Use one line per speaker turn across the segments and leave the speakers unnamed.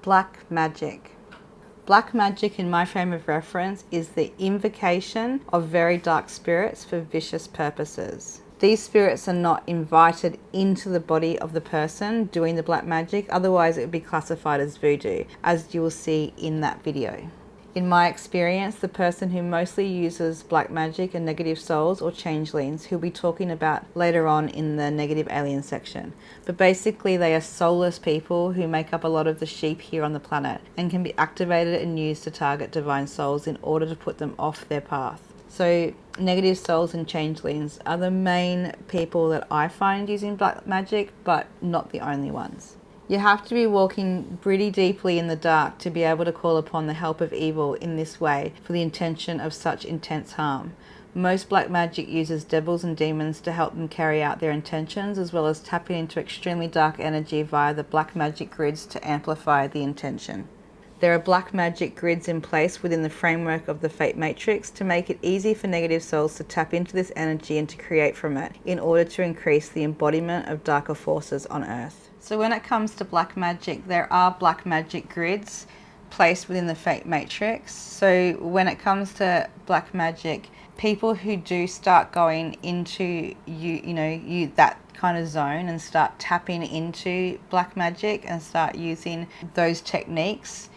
Black magic. Black magic, in my frame of reference, is the invocation of very dark spirits for vicious purposes. These spirits are not invited into the body of the person doing the black magic, otherwise it would be classified as voodoo, as you will see in that video. In my experience, the person who mostly uses black magic are negative souls or changelings, who we'll be talking about later on in the negative alien section. But basically they are soulless people who make up a lot of the sheep here on the planet and can be activated and used to target divine souls in order to put them off their path. So negative souls and changelings are the main people that I find using black magic, but not the only ones. You have to be walking pretty deeply in the dark to be able to call upon the help of evil in this way for the intention of such intense harm. Most black magic uses devils and demons to help them carry out their intentions, as well as tapping into extremely dark energy via the black magic grids to amplify the intention. There are black magic grids in place within the framework of the Fate Matrix to make it easy for negative souls to tap into this energy and to create from it in order to increase the embodiment of darker forces on Earth. So when it comes to black magic, there are black magic grids placed within the Fate Matrix. So when it comes to black magic, people who do start going into that kind of zone and start tapping into black magic and start using those techniques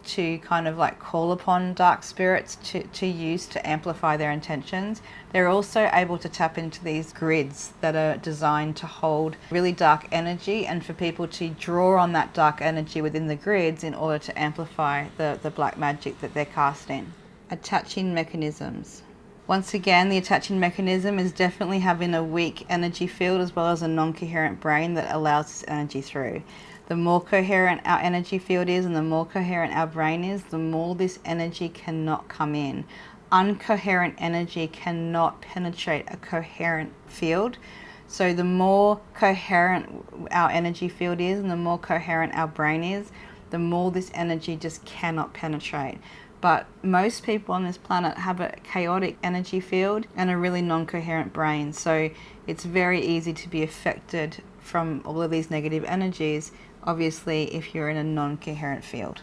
to kind of like call upon dark spirits to use to amplify their intentions. They're also able to tap into these grids that are designed to hold really dark energy and for people to draw on that dark energy within the grids in order to amplify the black magic that they're casting. Attaching mechanisms. Once again, the attaching mechanism is definitely having a weak energy field as well as a non-coherent brain that allows this energy through. The more coherent our energy field is and the more coherent our brain is, the more this energy cannot come in. Uncoherent energy cannot penetrate a coherent field. So the more coherent our energy field is and the more coherent our brain is, the more this energy just cannot penetrate. But most people on this planet have a chaotic energy field and a really non-coherent brain. So it's very easy to be affected from all of these negative energies, obviously, if you're in a non-coherent field.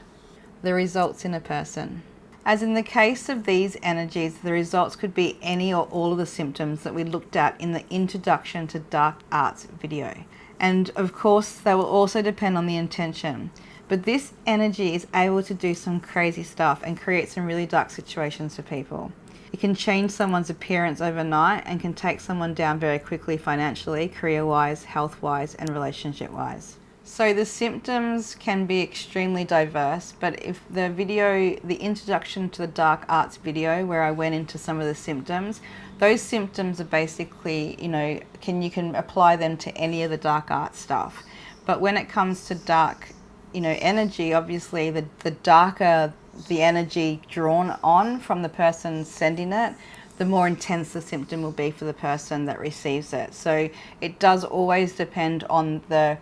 The results in a person. As in the case of these energies, the results could be any or all of the symptoms that we looked at in the Introduction to Dark Arts video. And of course, they will also depend on the intention. But this energy is able to do some crazy stuff and create some really dark situations for people. It can change someone's appearance overnight and can take someone down very quickly financially, career-wise, health-wise, and relationship-wise. So the symptoms can be extremely diverse, but if the Introduction to the Dark Arts video, where I went into some of the symptoms, those symptoms are basically, you can apply them to any of the dark art stuff. But when it comes to dark, energy, obviously the darker the energy drawn on from the person sending it, the more intense the symptom will be for the person that receives it. So it does always depend on the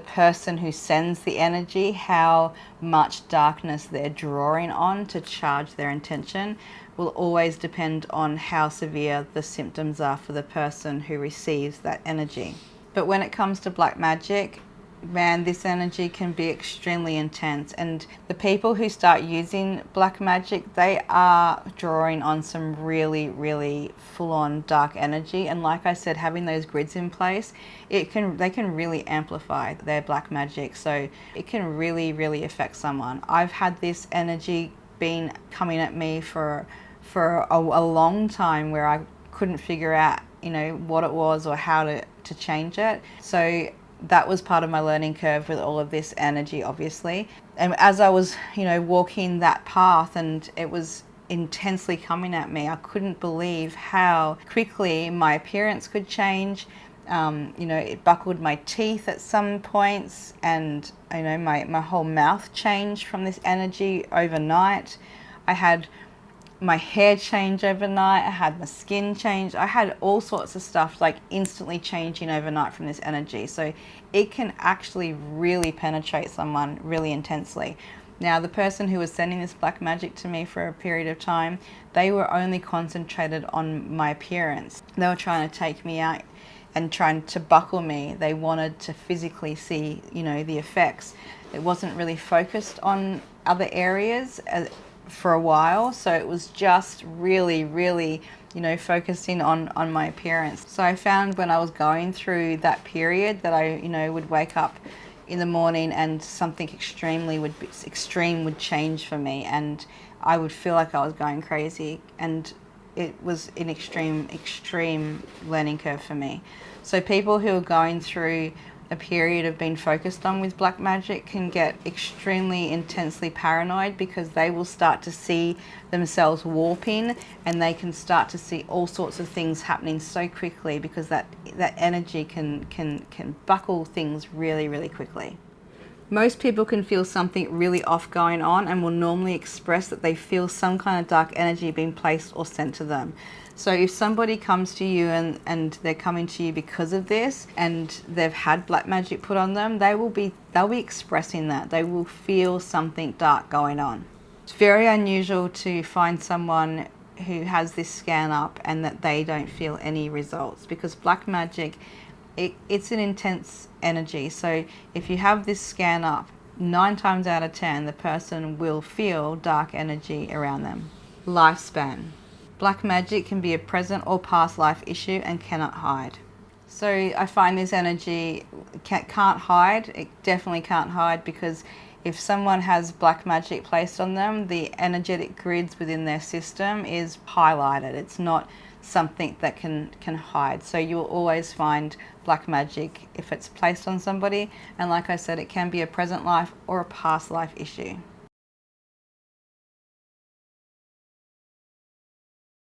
person who sends the energy, how much darkness they're drawing on to charge their intention will always depend on how severe the symptoms are for the person who receives that energy. But when it comes to black magic, man, this energy can be extremely intense, and the people who start using black magic, they are drawing on some really, really full-on dark energy. And like I said, having those grids in place, they can really amplify their black magic, so it can really, really affect someone. I've had this energy been coming at me for a long time, where I couldn't figure out what it was or how to change it. So that was part of my learning curve with all of this energy, obviously. And as I was, walking that path and it was intensely coming at me, I couldn't believe how quickly my appearance could change. It buckled my teeth at some points, and, my whole mouth changed from this energy overnight. I had my hair change overnight, I had my skin change, I had all sorts of stuff like instantly changing overnight from this energy. So it can actually really penetrate someone really intensely. Now, the person who was sending this black magic to me for a period of time, they were only concentrated on my appearance. They were trying to take me out and trying to buckle me. They wanted to physically see, the effects. It wasn't really focused on other areas for a while, so it was just really, really, focusing on my appearance. So I found when I was going through that period that I, would wake up in the morning and something extreme would change for me, and I would feel like I was going crazy, and it was an extreme learning curve for me. So people who are going through a period of being focused on with black magic can get extremely intensely paranoid, because they will start to see themselves warping, and they can start to see all sorts of things happening so quickly, because that energy can buckle things really, really quickly. Most people can feel something really off going on and will normally express that they feel some kind of dark energy being placed or sent to them. So if somebody comes to you and they're coming to you because of this, and they've had black magic put on them, they'll be expressing that. They will feel something dark going on. It's very unusual to find someone who has this scan up and that they don't feel any results, because black magic, it's an intense energy. So if you have this scan up, 9 times out of 10 the person will feel dark energy around them. Lifespan. Black magic can be a present or past life issue and cannot hide. So I find this energy can't hide. It definitely can't hide, because if someone has black magic placed on them, the energetic grids within their system is highlighted. It's not something that can hide. So you'll always find black magic if it's placed on somebody. And like I said, it can be a present life or a past life issue.